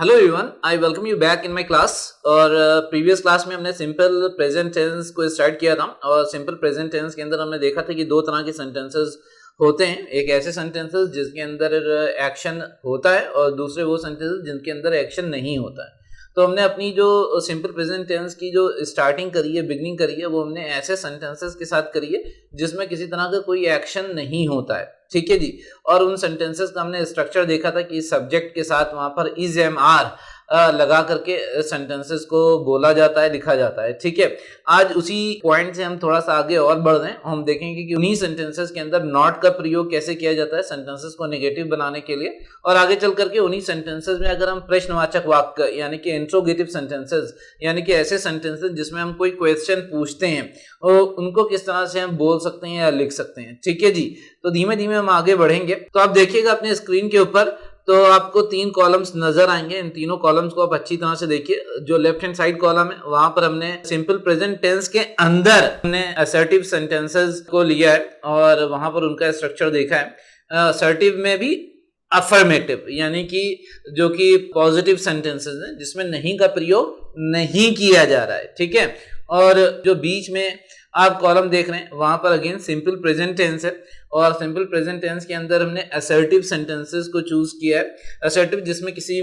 Hello everyone, I welcome you back in my class. और previous class में हमने simple present tense को start किया था और सिंपल प्रेजेंट टेंस के अंदर हमने देखा था कि दो तरह के सेंटेंसेस होते हैं। एक ऐसे सेंटेंसेस जिसके अंदर एक्शन होता है और दूसरे वो सेंटेंसेस जिनके अंदर एक्शन नहीं होता है। तो हमने अपनी जो सिंपल प्रेजेंट टेंस की जो स्टार्टिंग करी है, बिगनिंग करी है, वो हमने ऐसे सेंटेंसेस के साथ करी है जिसमें किसी तरह का कोई एक्शन नहीं होता है। ठीक है जी। और उन सेंटेंसेस का हमने स्ट्रक्चर देखा था कि सब्जेक्ट के साथ वहां पर इज एम आर लगा करके सेंटेंसेस को बोला जाता है, लिखा जाता है। ठीक है। आज उसी पॉइंट से हम थोड़ा सा आगे और बढ़ रहे हैं। हम देखेंगे कि उन्हीं सेंटेंसेस के अंदर नॉट का प्रयोग कैसे किया जाता है सेंटेंसेस को नेगेटिव बनाने के लिए। और आगे चल करके उन्हीं सेंटेंसेस में अगर हम प्रश्नवाचक वाक्य यानी कि इंट्रोगेटिव सेंटेंसेस यानी कि ऐसे सेंटेंसेस जिसमें हम कोई क्वेश्चन पूछते हैं और उनको किस तरह से हम बोल सकते हैं या लिख सकते हैं। ठीक है जी। तो धीमे धीमे हम आगे बढ़ेंगे। तो आप देखिएगा अपने स्क्रीन के ऊपर, तो आपको 3 कॉलम्स नजर आएंगे। इन तीनों कॉलम्स को आप अच्छी तरह से देखिए। जो लेफ्ट हैंड साइड कॉलम है वहां पर हमने सिंपल प्रेजेंट टेंस के अंदर हमने असर्टिव सेंटेंसेस को लिया है और वहां पर उनका स्ट्रक्चर देखा है। असर्टिव में भी अफर्मेटिव यानी कि जो कि पॉजिटिव सेंटेंसेस हैं जिसमें नहीं का प्रयोग नहीं किया जा रहा है। ठीक है। और जो बीच में आप कॉलम देख रहे हैं वहां पर अगेन सिंपल प्रेजेंट टेंस है और सिंपल प्रेजेंट टेंस के अंदर हमने असर्टिव सेंटेंसेस को चूज किया है। असर्टिव जिसमें किसी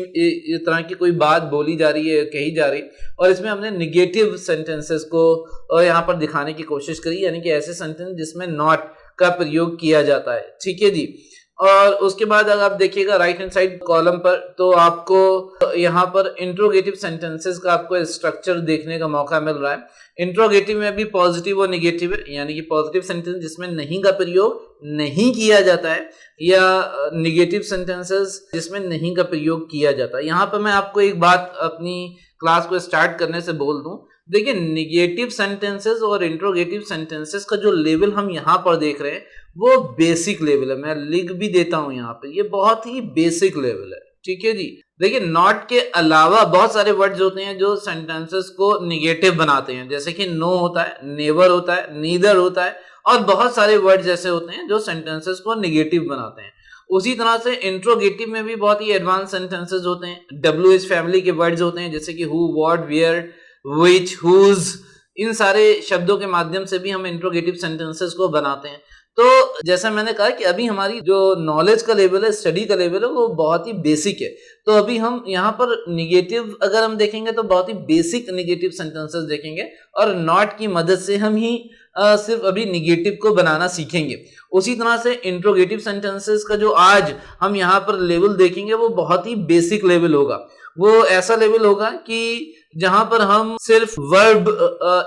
तरह की कोई बात बोली जा रही है, कही जा रही है, और इसमें हमने निगेटिव सेंटेंसेस को यहाँ पर दिखाने की कोशिश करी यानी कि ऐसे सेंटेंस जिसमें नॉट का प्रयोग किया जाता है। ठीक है जी। और उसके बाद अगर आप देखिएगा राइट हैंड साइड कॉलम पर, तो आपको यहाँ पर इंट्रोगेटिव सेंटेंसेस का आपको स्ट्रक्चर देखने का मौका मिल रहा है। इंट्रोगेटिव में भी पॉजिटिव और निगेटिव है यानी कि पॉजिटिव सेंटेंस जिसमें नहीं का प्रयोग नहीं किया जाता है या निगेटिव सेंटेंसेस जिसमें नहीं का प्रयोग किया जाता है। यहाँ पर मैं आपको एक बात अपनी क्लास को स्टार्ट करने से बोल दूं। देखिए, निगेटिव सेंटेंसेस और इंट्रोगेटिव सेंटेंसेस का जो लेवल हम यहाँ पर देख रहे हैं वो बेसिक लेवल है। मैं लिख भी देता हूं यहाँ पे, ये बहुत ही बेसिक लेवल है। ठीक है जी। देखिए, नॉट के अलावा बहुत सारे वर्ड्स होते हैं जो सेंटेंसेस को निगेटिव बनाते हैं, जैसे कि नो होता है, नेवर होता है, नीदर होता है, और बहुत सारे वर्ड्स ऐसे होते हैं जो सेंटेंसेस को निगेटिव बनाते हैं। उसी तरह से इंट्रोगेटिव में भी बहुत ही एडवांस सेंटेंसेस होते हैं। WH फैमिली के वर्ड्स होते हैं जैसे कि who, what, where, which, whose. इन सारे शब्दों के माध्यम से भी हम इंट्रोगेटिव सेंटेंसेस को बनाते हैं। तो जैसा मैंने कहा कि अभी हमारी जो नॉलेज का लेवल है, स्टडी का लेवल है, वो बहुत ही बेसिक है। तो अभी हम यहाँ पर निगेटिव अगर हम देखेंगे तो बहुत ही बेसिक निगेटिव सेंटेंसेस देखेंगे और नॉट की मदद से हम ही सिर्फ अभी निगेटिव को बनाना सीखेंगे। उसी तरह से इंट्रोगेटिव सेंटेंसेस का जो आज हम यहाँ पर लेवल देखेंगे वो बहुत ही बेसिक लेवल होगा। वो ऐसा लेवल होगा कि जहां पर हम सिर्फ वर्ब,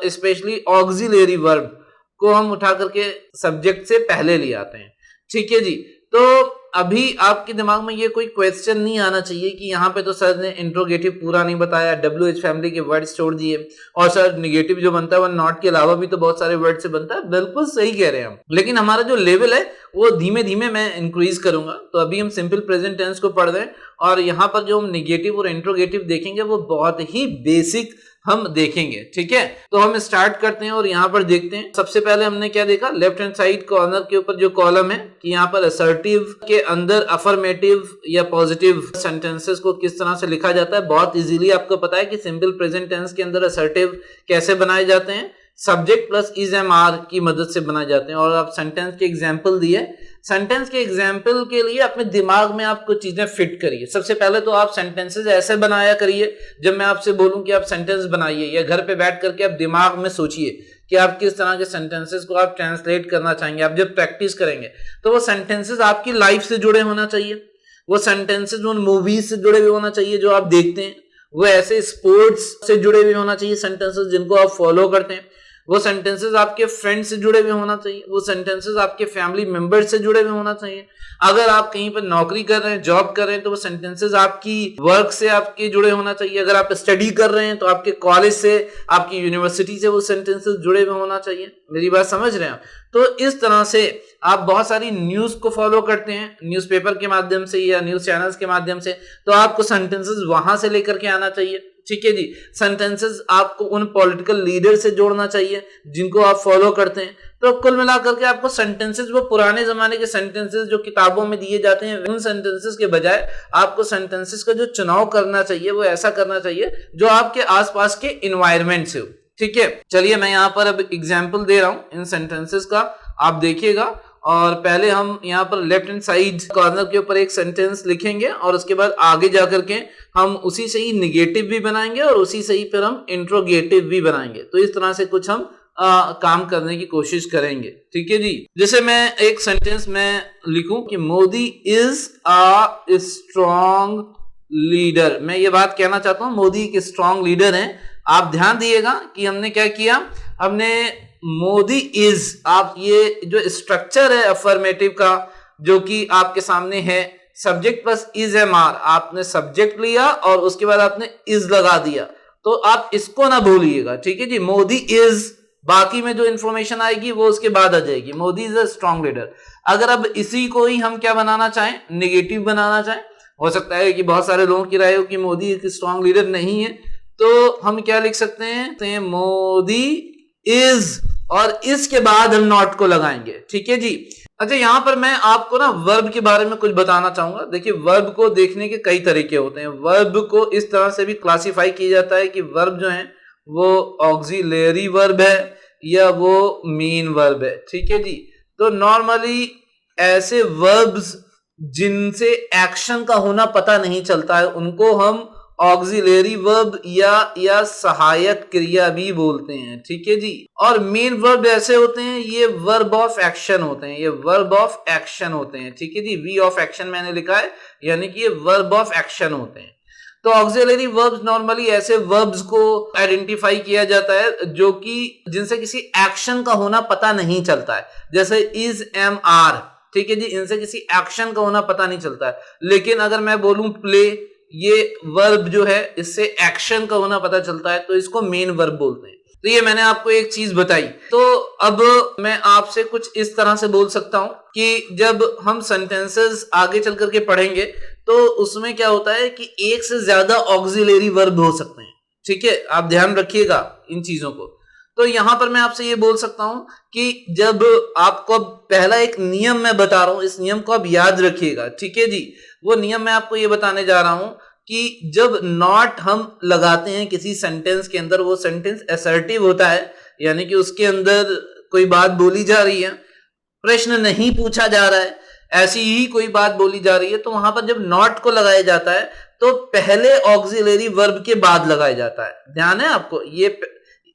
स्पेशली ऑक्सिलरी वर्ब को हम उठा करके सब्जेक्ट से पहले ले आते हैं। ठीक है जी। तो अभी आपके दिमाग में ये कोई क्वेश्चन नहीं आना चाहिए कि यहाँ पे तो सर ने इंट्रोगेटिव पूरा नहीं बताया, WH फैमिली के वर्ड्स छोड़ दिए, और सर निगेटिव जो बनता है वो नॉट के अलावा भी तो बहुत सारे वर्ड से बनता है। बिल्कुल सही कह रहे हैं हम, लेकिन हमारा जो लेवल है वो धीमे धीमे मैं इंक्रीज करूंगा। तो अभी हम सिंपल प्रेजेंट टेंस को पढ़ रहे हैं और यहाँ पर जो हम निगेटिव और इंट्रोगेटिव देखेंगे वो बहुत ही बेसिक हम देखेंगे। ठीक है। तो हम स्टार्ट करते हैं और यहाँ पर देखते हैं। सबसे पहले हमने क्या देखा, लेफ्ट हैंड साइड कॉर्नर के ऊपर जो कॉलम है कि यहाँ पर असर्टिव के अंदर अफर्मेटिव या पॉजिटिव सेंटेंसेस को किस तरह से लिखा जाता है। बहुत इजीली आपको पता है कि सिंपल प्रेजेंट टेंस के अंदर असर्टिव कैसे बनाए जाते हैं, subject plus is am are की मदद से बनाए जाते हैं। और आप सेंटेंस के एग्जाम्पल दिए, सेंटेंस के एग्जाम्पल के लिए अपने दिमाग में आप कुछ चीजें फिट करिए। सबसे पहले तो आप सेंटेंसेस ऐसे बनाया करिए, जब मैं आपसे बोलूं कि आप सेंटेंस बनाइए या घर पे बैठ करके आप दिमाग में सोचिए कि आप किस तरह के सेंटेंसेस को आप ट्रांसलेट करना चाहेंगे। आप जब प्रैक्टिस करेंगे तो वो सेंटेंसेस आपकी लाइफ से जुड़े होना चाहिए, वो सेंटेंसेस उन मूवीज से जुड़े हुए होना चाहिए जो आप देखते हैं, वो ऐसे स्पोर्ट्स से जुड़े हुए होना चाहिए सेंटेंसेस जिनको आप फॉलो करते हैं, वो सेंटेंसेस आपके फ्रेंड से जुड़े हुए होना चाहिए, वो सेंटेंसेस आपके फैमिली मेंबर से जुड़े हुए होना चाहिए। अगर आप कहीं पर नौकरी कर रहे हैं, जॉब कर रहे हैं, तो वो सेंटेंसेस आपकी वर्क से आपके जुड़े होना चाहिए। अगर आप स्टडी कर रहे हैं तो आपके कॉलेज से, आपकी यूनिवर्सिटी से वो सेंटेंसेस जुड़े हुए होना चाहिए। मेरी बात समझ रहे हैं? तो इस तरह से आप बहुत सारी न्यूज को फॉलो करते हैं न्यूज़पेपर के माध्यम से या न्यूज चैनल्स के माध्यम से, तो आपको सेंटेंसेस वहां से लेकर के आना चाहिए। ठीक है जी। सेंटेंसेस आपको उन पॉलिटिकल लीडर से जोड़ना चाहिए जिनको आप फॉलो करते हैं। तो कुल मिलाकर के आपको सेंटेंसेस, वो पुराने जमाने के सेंटेंसेस जो किताबों में दिए जाते हैं, उन सेंटेंसेस के बजाय आपको सेंटेंसेस का जो चुनाव करना चाहिए वो ऐसा करना चाहिए जो आपके आसपास के इन्वायरमेंट से हो। ठीक है, चलिए मैं यहाँ पर अब एग्जाम्पल दे रहा हूं इन सेंटेंसेस का, आप देखिएगा। और पहले हम यहाँ पर लेफ्ट हैंड साइड कॉर्नर के ऊपर एक सेंटेंस लिखेंगे और उसके बाद आगे जाकर के हम उसी से ही निगेटिव भी बनाएंगे और उसी से ही फिर हम इंट्रोगेटिव भी बनाएंगे। तो इस तरह से कुछ हम काम करने की कोशिश करेंगे। ठीक है जी। जैसे मैं एक सेंटेंस में लिखूं कि Modi is a strong leader, मैं ये बात कहना चाहता हूं मोदी एक स्ट्रॉन्ग लीडर हैं। आप ध्यान दिएगा कि हमने क्या किया, हमने मोदी इज, आप ये जो स्ट्रक्चर है अफर्मेटिव का जो कि आपके सामने है, subject plus is am are, आपने सब्जेक्ट लिया और उसके बाद आपने इज लगा दिया, तो आप इसको ना भूलिएगा। ठीक है जी, मोदी इज, बाकी में जो इंफॉर्मेशन आएगी वो उसके बाद आ जाएगी। Modi is a strong leader. अगर अब इसी को ही हम क्या बनाना चाहें, नेगेटिव बनाना चाहें, हो सकता है कि बहुत सारे लोगों की राय हो कि मोदी एक स्ट्रॉन्ग लीडर नहीं है, तो हम क्या लिख सकते हैं, मोदी इज, और इसके बाद हम नॉट को लगाएंगे। ठीक है जी। अच्छा, यहां पर मैं आपको ना वर्ब के बारे में कुछ बताना चाहूंगा। देखिए, वर्ब को देखने के कई तरीके होते हैं। वर्ब को इस तरह से भी क्लासिफाई किया जाता है कि वर्ब जो है वो ऑक्सिलरी वर्ब है या वो मेन वर्ब है। ठीक है जी। तो नॉर्मली ऐसे वर्ब्स जिनसे एक्शन का होना पता नहीं चलता है उनको हम ऑक्सिलरी वर्ब या सहायक क्रिया भी बोलते हैं। ठीक है जी। और मेन वर्ब ऐसे होते हैं, ये वर्ब ऑफ एक्शन होते हैं, ये वर्ब ऑफ एक्शन होते हैं। ठीक है जी, वी ऑफ एक्शन मैंने लिखा है, यानी कि ये वर्ब ऑफ एक्शन होते हैं। तो ऑक्सिलरी वर्ब्स नॉर्मली ऐसे वर्ब्स को आइडेंटिफाई किया जाता है जो कि जिनसे किसी एक्शन का होना पता नहीं चलता है, जैसे इज, एम, आर। ठीक है जी, इनसे किसी एक्शन का होना पता नहीं चलता है। लेकिन अगर मैं बोलूं प्ले, ये वर्ब जो है इससे एक्शन का होना पता चलता है, तो इसको मेन वर्ब बोलते हैं। तो ये मैंने आपको एक चीज बताई। तो अब मैं आपसे कुछ इस तरह से बोल सकता हूं कि जब हम सेंटेंसेस आगे चल करके पढ़ेंगे तो उसमें क्या होता है कि एक से ज्यादा ऑक्सिलरी वर्ब हो सकते हैं। ठीक है, आप ध्यान रखिएगा इन चीजों को। तो यहां पर मैं आपसे ये बोल सकता हूं कि जब आपको पहला एक नियम मैं बता रहा हूं, इस नियम को आप याद रखिएगा। ठीक है जी। वो नियम मैं आपको ये बताने जा रहा हूं कि जब नॉट हम लगाते हैं किसी सेंटेंस के अंदर, वो सेंटेंस असर्टिव होता है, यानी कि उसके अंदर कोई बात बोली जा रही है, प्रश्न नहीं पूछा जा रहा है, ऐसी ही कोई बात बोली जा रही है, तो वहां पर जब नॉट को लगाया जाता है तो पहले ऑक्सिलरी वर्ब के बाद लगाया जाता है। ध्यान है आपको, ये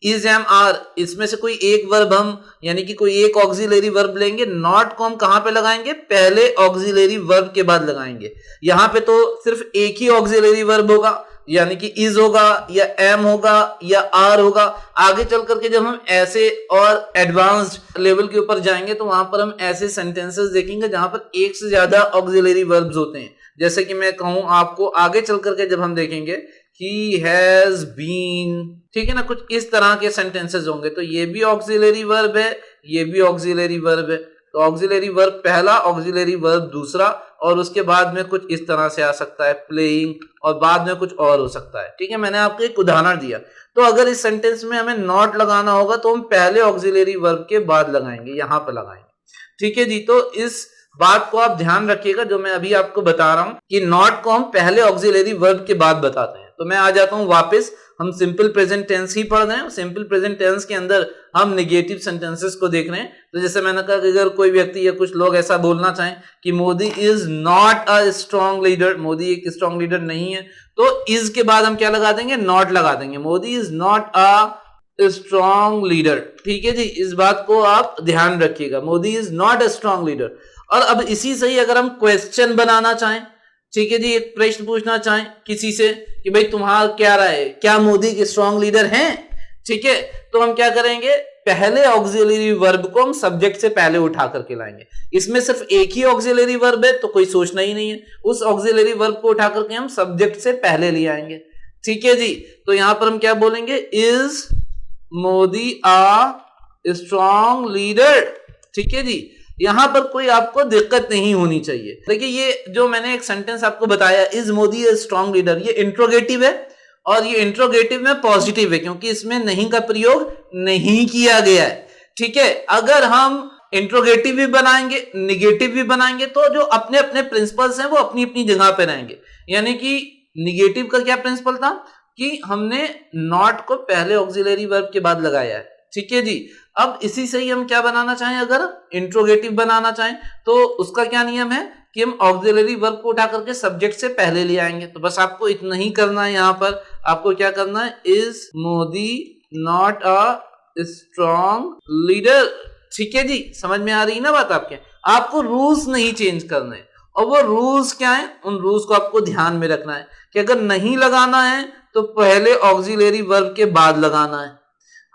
इज, एम, आर, इसमें से कोई एक वर्ब हम, यानी कि कोई एक ऑक्सिलरी वर्ब लेंगे, नॉट को हम कहां पे लगाएंगे, पहले ऑक्सिलरी वर्ब के बाद लगाएंगे। यहां पे तो सिर्फ एक ही ऑक्सिलरी वर्ब होगा, यानी कि इज होगा या एम होगा या आर होगा। आगे चल करके जब हम ऐसे और एडवांस्ड लेवल के ऊपर जाएंगे तो वहां पर हम ऐसे सेंटेंसेस देखेंगे जहां पर एक से ज्यादा ऑक्सिलरी वर्ब्स होते हैं। जैसे कि मैं कहूं आपको, आगे चल करके जब हम देखेंगे he has been, ठीक है ना, कुछ इस तरह के सेंटेंसेस होंगे, तो ये भी ऑक्सिलरी वर्ब है, ये भी ऑक्सिलरी वर्ब है। तो ऑक्सिलरी वर्ब पहला, ऑक्सिलरी वर्ब दूसरा, और उसके बाद में कुछ इस तरह से आ सकता है प्लेइंग, और बाद में कुछ और हो सकता है। ठीक है, मैंने आपको एक उदाहरण दिया। तो अगर इस सेंटेंस में हमें नॉट लगाना होगा तो हम पहले ऑक्सिलरी वर्ब के बाद लगाएंगे, यहां पर लगाएंगे। ठीक है जी। तो इस बात को आप ध्यान रखिएगा जो मैं अभी आपको बता रहा हूं कि नॉट को हम पहले ऑक्सिलरी वर्ब के बाद बताते हैं। तो मैं आ जाता हूं वापस, हम सिंपल प्रेजेंट टेंस ही पढ़ रहे हैं। सिंपल प्रेजेंट टेंस के अंदर हम नेगेटिव सेंटेंसेस को देख रहे हैं। तो जैसे मैंने कहा कि अगर कोई व्यक्ति या कुछ लोग ऐसा बोलना चाहें कि Modi is not a strong leader, Modi एक स्ट्रॉन्ग लीडर नहीं है, तो इज के बाद हम क्या लगा देंगे, नॉट लगा देंगे। Modi is not a strong leader. ठीक है जी, इस बात को आप ध्यान रखिएगा, Modi is not a strong leader. और अब इसी से ही अगर हम क्वेश्चन बनाना चाहें, ठीक है जी, एक प्रश्न पूछना चाहें किसी से कि भाई तुम्हारा क्या राय है, क्या मोदी के स्ट्रॉन्ग लीडर हैं, ठीक है, तो हम क्या करेंगे, पहले ऑक्सिलरी वर्ब को हम सब्जेक्ट से पहले उठा करके लाएंगे। इसमें सिर्फ एक ही ऑक्सिलरी वर्ब है तो कोई सोचना ही नहीं है, उस ऑक्सिलरी वर्ब को उठा करके हम सब्जेक्ट से पहले ले आएंगे। ठीक है जी। तो यहां पर हम क्या बोलेंगे, is Modi a strong leader. ठीक है जी, यहां पर कोई आपको दिक्कत नहीं होनी चाहिए। देखिए, ये जो मैंने एक सेंटेंस आपको बताया, is Modi a strong leader, ये इंट्रोगेटिव है और ये इंट्रोगेटिव में पॉजिटिव है क्योंकि इसमें नहीं का प्रयोग नहीं किया गया है। ठीक है, अगर हम इंट्रोगेटिव भी बनाएंगे निगेटिव भी बनाएंगे तो जो अपने अपने प्रिंसिपल्स हैं वो अपनी अपनी जगह पे रहेंगे। यानी कि निगेटिव का क्या प्रिंसिपल था कि हमने नॉट को पहले ऑक्सिलरी वर्ब के बाद लगाया है। ठीक है जी, अब इसी से ही हम क्या बनाना चाहें, अगर इंट्रोगेटिव बनाना चाहें तो उसका क्या नियम है कि हम ऑक्सिलरी वर्ब को उठा करके सब्जेक्ट से पहले ले आएंगे। तो बस आपको इतना ही करना है, यहां पर आपको क्या करना है, is Modi not a strong leader. ठीक है जी, समझ में आ रही है ना बात आपके, आपको रूल्स नहीं चेंज करने। और वो रूल्स क्या है, उन रूल्स को आपको ध्यान में रखना है कि अगर नहीं लगाना है तो पहले ऑक्सिलरी वर्ब के बाद लगाना है,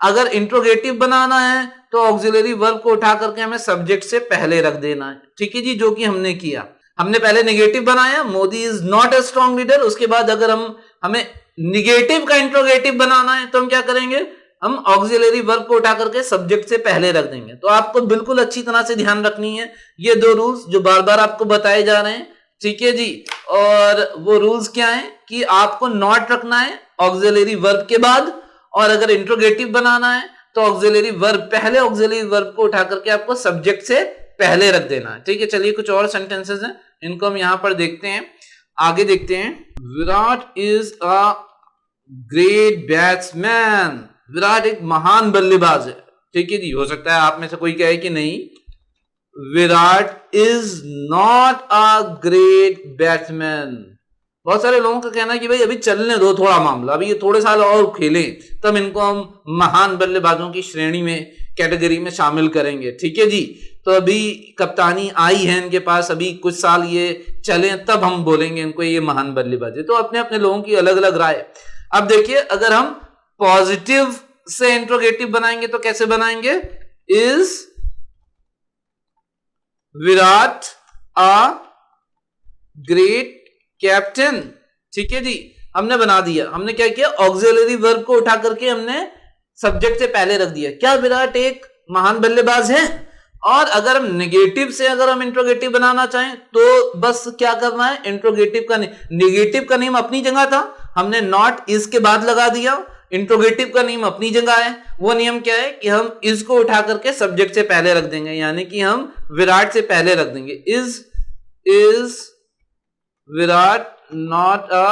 अगर इंट्रोगेटिव बनाना है तो ऑक्सिलरी वर्ब को उठा करके हमें सब्जेक्ट से पहले रख देना है। ठीक है जी, जो कि हमने किया, हमने पहले नेगेटिव बनाया Modi is not a strong leader, उसके बाद अगर हमें निगेटिव का इंट्रोगेटिव बनाना है तो हम क्या करेंगे, हम ऑक्सिलरी वर्ब को उठा करके सब्जेक्ट से पहले रख देंगे। तो आपको बिल्कुल अच्छी तरह से ध्यान रखनी है ये दो रूल्स जो बार बार आपको बताए जा रहे हैं। ठीक है जी, और वो रूल्स क्या है कि आपको नॉट रखना है ऑक्सिलरी वर्ब के बाद, और अगर इंट्रोगेटिव बनाना है तो ऑक्सिलरी वर्ब पहले ऑक्सिलरी वर्ब को उठा करके आपको सब्जेक्ट से पहले रख देना है। ठीक है, चलिए कुछ और सेंटेंसेस हैं, इनको हम यहां पर देखते हैं, आगे देखते हैं। Virat is a great batsman, Virat एक महान बल्लेबाज है। ठीक है जी, हो सकता है आप में से कोई कहे कि नहीं, Virat is not a great batsman. बहुत सारे लोगों का कहना है कि भाई अभी चलने दो थोड़ा मामला, अभी ये थोड़े साल और खेलें तब इनको हम महान बल्लेबाजों की श्रेणी में कैटेगरी में शामिल करेंगे। ठीक है जी, तो अभी कप्तानी आई है इनके पास, अभी कुछ साल ये चले तब हम बोलेंगे इनको ये महान बल्लेबाज है। तो अपने अपने लोगों की अलग अलग राय। अब देखिए, अगर हम पॉजिटिव से इंट्रोगेटिव बनाएंगे तो कैसे बनाएंगे, is Virat a great captain. ठीक है जी, हमने बना दिया, हमने क्या किया, ऑक्सिलरी वर्ब को उठा करके हमने सब्जेक्ट से पहले रख दिया। क्या विराट एक महान बल्लेबाज है? और अगर हम नेगेटिव से अगर हम इंट्रोगेटिव बनाना चाहें तो बस क्या करना है, इंट्रोगेटिव का नेगेटिव का नेम अपनी जगह था, हमने नॉट इज के बाद लगा दिया, इंट्रोगेटिव का नियम अपनी जगह है। वो नियम क्या है कि हम इज को उठा करके सब्जेक्ट से पहले रख देंगे, यानी कि हम विराट से पहले रख देंगे, is Virat not a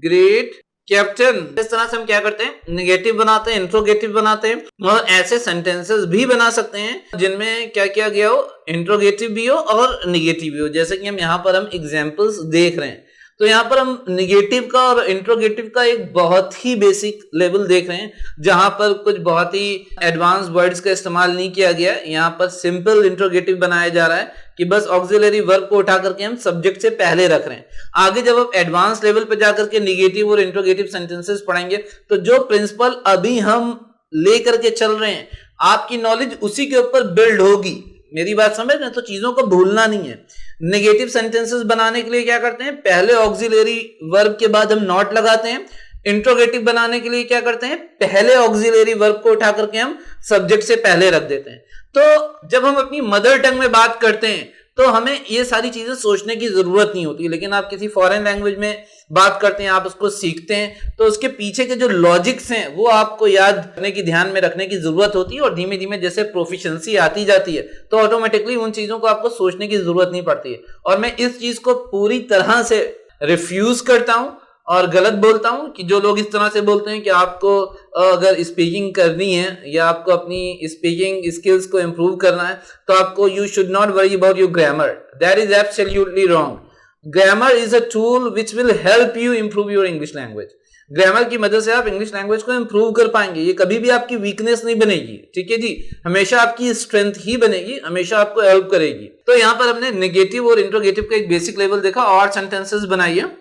great captain. इस तरह से हम क्या करते हैं, नेगेटिव बनाते हैं, इंट्रोगेटिव बनाते हैं, और ऐसे सेंटेंसेस भी बना सकते हैं जिनमें क्या किया गया हो, इंट्रोगेटिव भी हो और नेगेटिव भी हो। जैसे कि हम यहाँ पर हम एग्जांपल्स देख रहे हैं, तो यहाँ पर हम निगेटिव का और इंट्रोगेटिव का एक बहुत ही बेसिक लेवल देख रहे हैं, जहां पर कुछ बहुत ही एडवांस वर्ड्स का इस्तेमाल नहीं किया गया। यहाँ पर सिंपल इंट्रोगेटिव बनाया जा रहा है कि बस ऑक्सिलरी वर्ब को उठा करके हम सब्जेक्ट से पहले रख रहे हैं। आगे जब आप एडवांस लेवल पे जाकर के निगेटिव और इंट्रोगेटिव सेंटेंसेस पढ़ेंगे तो जो प्रिंसिपल अभी हम लेकर के चल रहे हैं, आपकी नॉलेज उसी के ऊपर बिल्ड होगी। मेरी बात समझ रहे हैं? तो चीजों को भूलना नहीं है। नेगेटिव सेंटेंसेस बनाने के लिए क्या करते हैं, पहले ऑक्सिलरी वर्ब के बाद हम नॉट लगाते हैं। इंट्रोगेटिव बनाने के लिए क्या करते हैं, पहले ऑक्सिलरी वर्ब को उठा करके हम सब्जेक्ट से पहले रख देते हैं। तो जब हम अपनी मदर टंग में बात करते हैं तो हमें ये सारी चीजें सोचने की जरूरत नहीं होती, लेकिन आप किसी फॉरेन लैंग्वेज में बात करते हैं, आप उसको सीखते हैं, तो उसके पीछे के जो लॉजिक्स हैं वो आपको याद रखने की, ध्यान में रखने की जरूरत होती है। और धीमे धीमे जैसे प्रोफिशिएंसी आती जाती है तो ऑटोमेटिकली उन चीजों को आपको सोचने की जरूरत नहीं पड़ती है। और मैं इस चीज को पूरी तरह से रिफ्यूज करता हूं और गलत बोलता हूं कि जो लोग इस तरह से बोलते हैं कि आपको अगर स्पीकिंग करनी है या आपको अपनी स्पीकिंग स्किल्स को इंप्रूव करना है तो आपको you should not worry about your grammar. That is absolutely wrong. Grammar is a tool which will help you improve your English language. Grammar की मदद से आप इंग्लिश लैंग्वेज को इंप्रूव कर पाएंगे। ये कभी भी आपकी वीकनेस नहीं बनेगी, ठीक है जी, हमेशा आपकी स्ट्रेंथ ही बनेगी, हमेशा आपको हेल्प करेगी। तो यहाँ पर हमने नेगेटिव और इंट्रोगेटिव का एक बेसिक लेवल देखा और सेंटेंसेस बनाइए।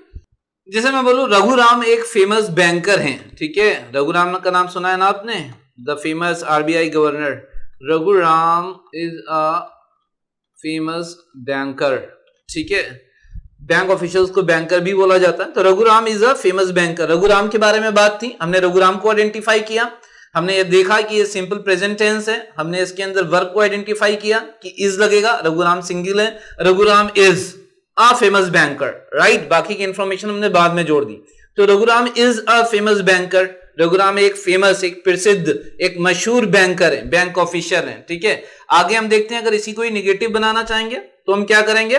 जैसे मैं बोलूं, रघुराम एक फेमस बैंकर हैं, ठीक है, रघुराम का नाम सुना है ना आपने, the famous RBI governor. Raghuram is a famous banker, ठीक है, बैंक ऑफिशियल्स को बैंकर भी बोला जाता है। तो Raghuram is a famous banker, Raghuram के बारे में बात थी, हमने रघुराम को आइडेंटिफाई किया, हमने ये देखा कि ये सिंपल प्रेजेंट टेंस है, हमने इसके अंदर वर्ब को आइडेंटिफाई किया कि इज लगेगा, रघुराम सिंगल है, Raghuram is a famous banker, right. बाकी की इंफॉर्मेशन हमने बाद में जोड़ दी। तो Raghuram is a famous banker, Raghuram एक फेमस, एक प्रसिद्ध, एक मशहूर बैंकर है, बैंक ऑफिसर है, ठीक है। आगे हम देखते हैं, अगर इसी को ही निगेटिव बनाना चाहेंगे तो हम क्या करेंगे,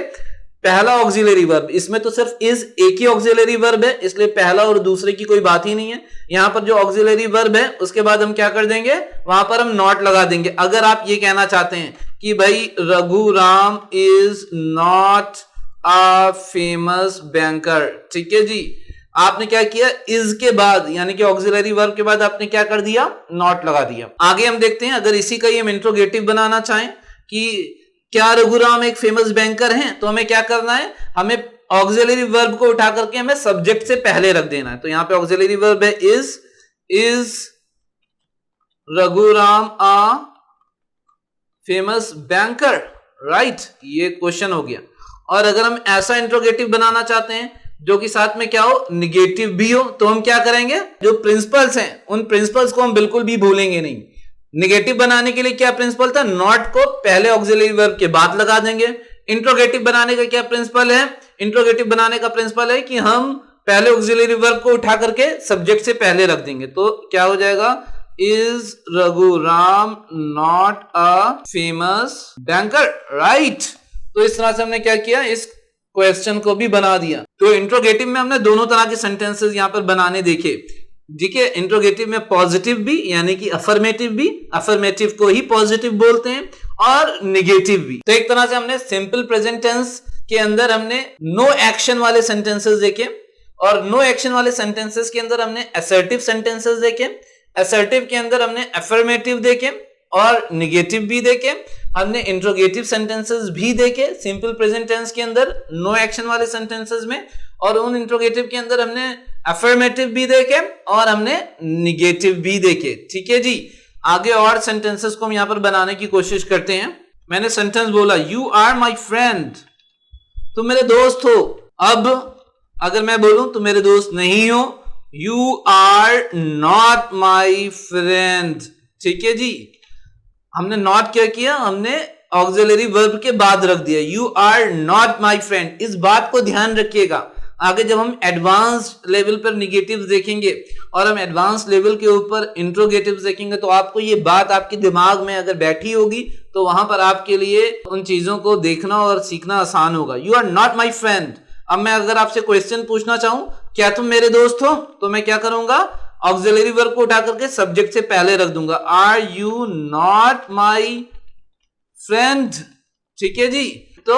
पहला ऑक्सिलरी वर्ब, इसमें तो सिर्फ इज एक ही ऑक्सिलरी वर्ब है, इसलिए पहला और दूसरे की कोई बात ही नहीं है। यहां पर जो ऑक्सिलरी वर्ब है उसके बाद हम क्या कर देंगे, वहां पर हम नॉट लगा देंगे। अगर आप ये कहना चाहते हैं कि भाई Raghuram is not a famous banker, ठीक है जी, आपने क्या किया, इज के बाद यानी कि ऑक्सिलरी वर्ब के बाद आपने क्या कर दिया, नॉट लगा दिया। आगे हम देखते हैं, अगर इसी का ही हम इंट्रोगेटिव बनाना चाहें कि क्या रघुराम एक फेमस बैंकर हैं, तो हमें क्या करना है, हमें ऑक्सिलरी वर्ब को उठा करके हमें सब्जेक्ट से पहले रख देना है। तो यहां पे ऑक्सिलरी वर्ब है is Raghuram a famous banker, right, ये क्वेश्चन हो गया। और अगर हम ऐसा इंट्रोगेटिव बनाना चाहते हैं जो कि साथ में क्या हो, निगेटिव भी हो, तो हम क्या करेंगे, जो प्रिंसिपल्स हैं उन प्रिंसिपल्स को हम बिल्कुल भी भूलेंगे नहीं। निगेटिव बनाने के लिए क्या प्रिंसिपल था, नॉट को पहले ऑक्सिलरी वर्ब के बाद लगा देंगे। इंट्रोगेटिव बनाने का क्या प्रिंसिपल है, इंट्रोगेटिव बनाने का प्रिंसिपल है कि हम पहले ऑक्सिलरी वर्ब को उठा करके सब्जेक्ट से पहले रख देंगे। तो क्या हो जाएगा, is Raghuram not a famous banker, right. तो इस तरह से हमने क्या किया, इस क्वेश्चन को भी बना दिया। तो इंट्रोगेटिव में हमने दोनों तरह के सेंटेंसेस यहां पर बनाने देखे, ठीक है। इंट्रोगेटिव में पॉजिटिव भी यानी कि अफर्मेटिव भी, अफर्मेटिव को ही पॉजिटिव बोलते हैं, और निगेटिव भी। तो एक तरह से हमने सिंपल प्रेजेंट टेंस के अंदर हमने नो एक्शन वाले सेंटेंसेस देखे, और नो एक्शन वाले सेंटेंसेस के अंदर हमने असर्टिव सेंटेंसेस देखे, असर्टिव के अंदर हमने अफर्मेटिव देखे और निगेटिव भी देखे, हमने इंट्रोगेटिव सेंटेंसेस भी देखे सिंपल प्रेजेंट टेंस के अंदर नो एक्शन वाले सेंटेंसेस में, और उन इंट्रोगेटिव के अंदर हमने अफर्मेटिव भी देखे और हमने निगेटिव भी देखे, ठीक है जी। आगे और सेंटेंसेस को हम यहां पर बनाने की कोशिश करते हैं। मैंने सेंटेंस बोला, यू आर माई फ्रेंड, तुम मेरे दोस्त हो। अब अगर मैं बोलूं तुम मेरे दोस्त नहीं हो, you are not my friend, ठीक है जी। हमने नॉट क्या किया, हमने ऑक्सिलरी वर्ब के बाद रख दिया, you are not my friend. इस बात को ध्यान रखिएगा, आगे जब हम एडवांस लेवल पर निगेटिव्स देखेंगे और हम एडवांस लेवल के ऊपर इंट्रोगेटिव्स देखेंगे, तो आपको ये बात आपके दिमाग में अगर बैठी होगी तो वहां पर आपके लिए उन चीजों को देखना और सीखना आसान होगा। You are not my friend. अब मैं अगर आपसे क्वेश्चन पूछना चाहूं, क्या तुम मेरे दोस्त हो, तो मैं क्या करूंगा, ऑक्सिलरी वर्ब को उठा करके सब्जेक्ट से पहले रख दूंगा, are you not my friend, ठीक है जी। तो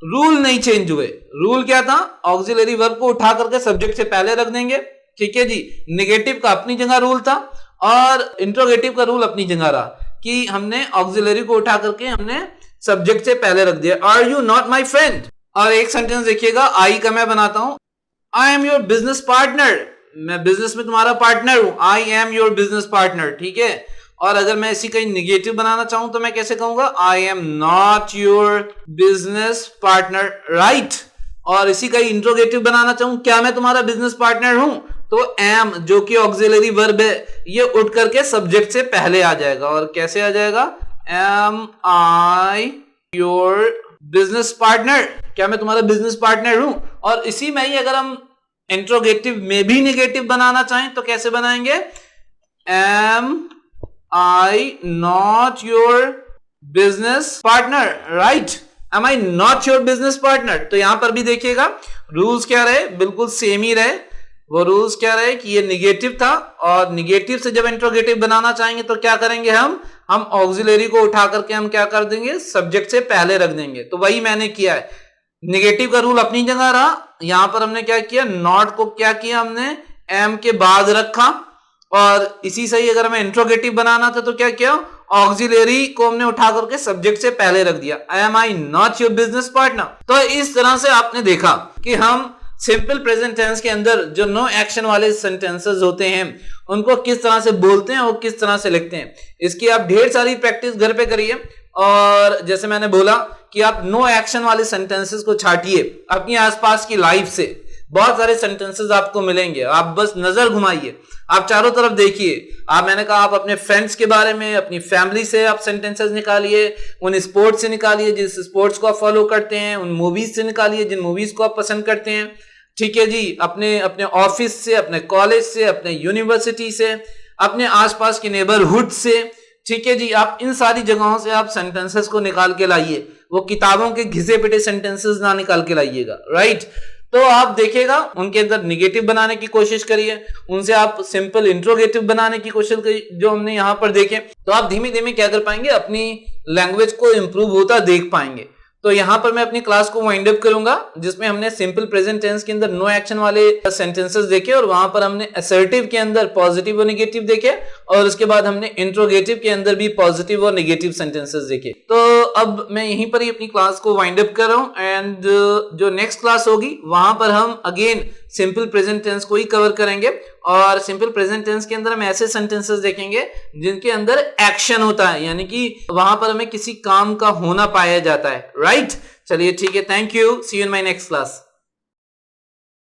रूल नहीं चेंज हुए, रूल क्या था, ऑक्सिलरी वर्ब को उठा करके सब्जेक्ट से पहले रख देंगे, ठीक है जी। नेगेटिव का अपनी जगह रूल था और इंट्रोगेटिव का रूल अपनी जगह रहा कि हमने ऑक्सिलरी को उठा करके हमने सब्जेक्ट से पहले रख दिया, are you not my friend. और एक सेंटेंस देखिएगा, आई का मैं बनाता हूं, I am your business partner, मैं बिजनेस में तुम्हारा पार्टनर हूं, I am your business partner, ठीक है। और अगर मैं इसी का निगेटिव बनाना चाहूं तो मैं कैसे कहूंगा, I am not your business partner, right. और इसी का इंट्रोगेटिव बनाना चाहूं, क्या मैं तुम्हारा बिजनेस पार्टनर हूं, तो एम जो कि ऑक्सिलरी वर्ब है ये उठ करके सब्जेक्ट से पहले आ जाएगा। और कैसे आ जाएगा, am I your business partner, क्या मैं तुम्हारा बिजनेस पार्टनर हूं। और इसी में ही अगर हम इंट्रोगेटिव में भी निगेटिव बनाना चाहें तो कैसे बनाएंगे, am I not your business partner, right, am I not your business partner. तो यहां पर भी देखिएगा रूल्स क्या रहे, बिल्कुल सेम ही रहे। वो रूल्स क्या रहे कि ये निगेटिव था, और निगेटिव से जब इंट्रोगेटिव बनाना चाहेंगे तो क्या करेंगे, हम ऑक्सिलरी को उठा करके हम क्या कर देंगे, सब्जेक्ट से पहले रख देंगे। तो वही मैंने किया है, निगेटिव का रूल अपनी जगह रहा, यहां पर हमने क्या किया, नॉट को क्या किया, हमने एम के बाद रखा। और इसी से ही अगर हमें इंट्रोगेटिव बनाना था तो क्या किया, ऑक्सिलरी को हमने उठा करके सब्जेक्ट से पहले रख दिया, am I not your business partner. तो इस तरह से आपने देखा कि हम सिंपल प्रेजेंट टेंस के अंदर जो नो एक्शन वाले सेंटेंसेस होते हैं उनको किस तरह से बोलते हैं और किस तरह से लिखते हैं। इसकी आप ढेर सारी प्रैक्टिस घर पे करिए, और जैसे मैंने बोला कि आप नो एक्शन वाले सेंटेंसेस को छाटिए अपनी आसपास की लाइफ से, बहुत सारे सेंटेंसेस आपको मिलेंगे। आप बस नजर घुमाइए, आप चारों तरफ देखिए। मैंने कहा आप अपने फ्रेंड्स के बारे में, अपनी फैमिली से आप सेंटेंसेस निकालिए, उन स्पोर्ट्स से निकालिए जिस स्पोर्ट्स को आप फॉलो करते हैं, उन मूवीज से निकालिए जिन मूवीज को आप पसंद करते हैं, ठीक है जी, अपने अपने ऑफिस से, अपने कॉलेज से, अपने यूनिवर्सिटी से, अपने आसपास के नेबरहुड से, ठीक है जी, आप इन सारी जगहों से आप सेंटेंसेस को निकाल के लाइए, वो किताबों के घिसे पिटे सेंटेंसेस ना निकाल के लाइएगा, राइट। तो आप देखिएगा उनके अंदर निगेटिव बनाने की कोशिश करिए, उनसे आप सिंपल इंट्रोगेटिव बनाने की कोशिश करिए, जो हमने यहां पर देखे। तो आप धीमे धीमे क्या कर पाएंगे, अपनी लैंग्वेज को इंप्रूव होता देख पाएंगे। तो यहां पर मैं अपनी क्लास को वाइंड अप करूंगा, जिसमें हमने सिंपल प्रेजेंट टेंस के अंदर नो एक्शन वाले सेंटेंसेस देखे, और वहां पर हमने असर्टिव के अंदर पॉजिटिव और नेगेटिव देखे, और उसके बाद हमने इंट्रोगेटिव के अंदर भी पॉजिटिव और नेगेटिव सेंटेंसेस देखे। तो अब मैं यहीं पर ही अपनी क्लास को वाइंड अप कर रहा हूं, एंड जो नेक्स्ट क्लास होगी वहां पर हम अगेन सिंपल प्रेजेंट टेंस को ही कवर करेंगे, और सिंपल प्रेजेंट टेंस के अंदर हम ऐसे सेंटेंसेस देखेंगे जिनके अंदर एक्शन होता है, यानी कि वहां पर हमें किसी काम का होना पाया जाता है, राइट। चलिए ठीक है, thank you, see you in my next class.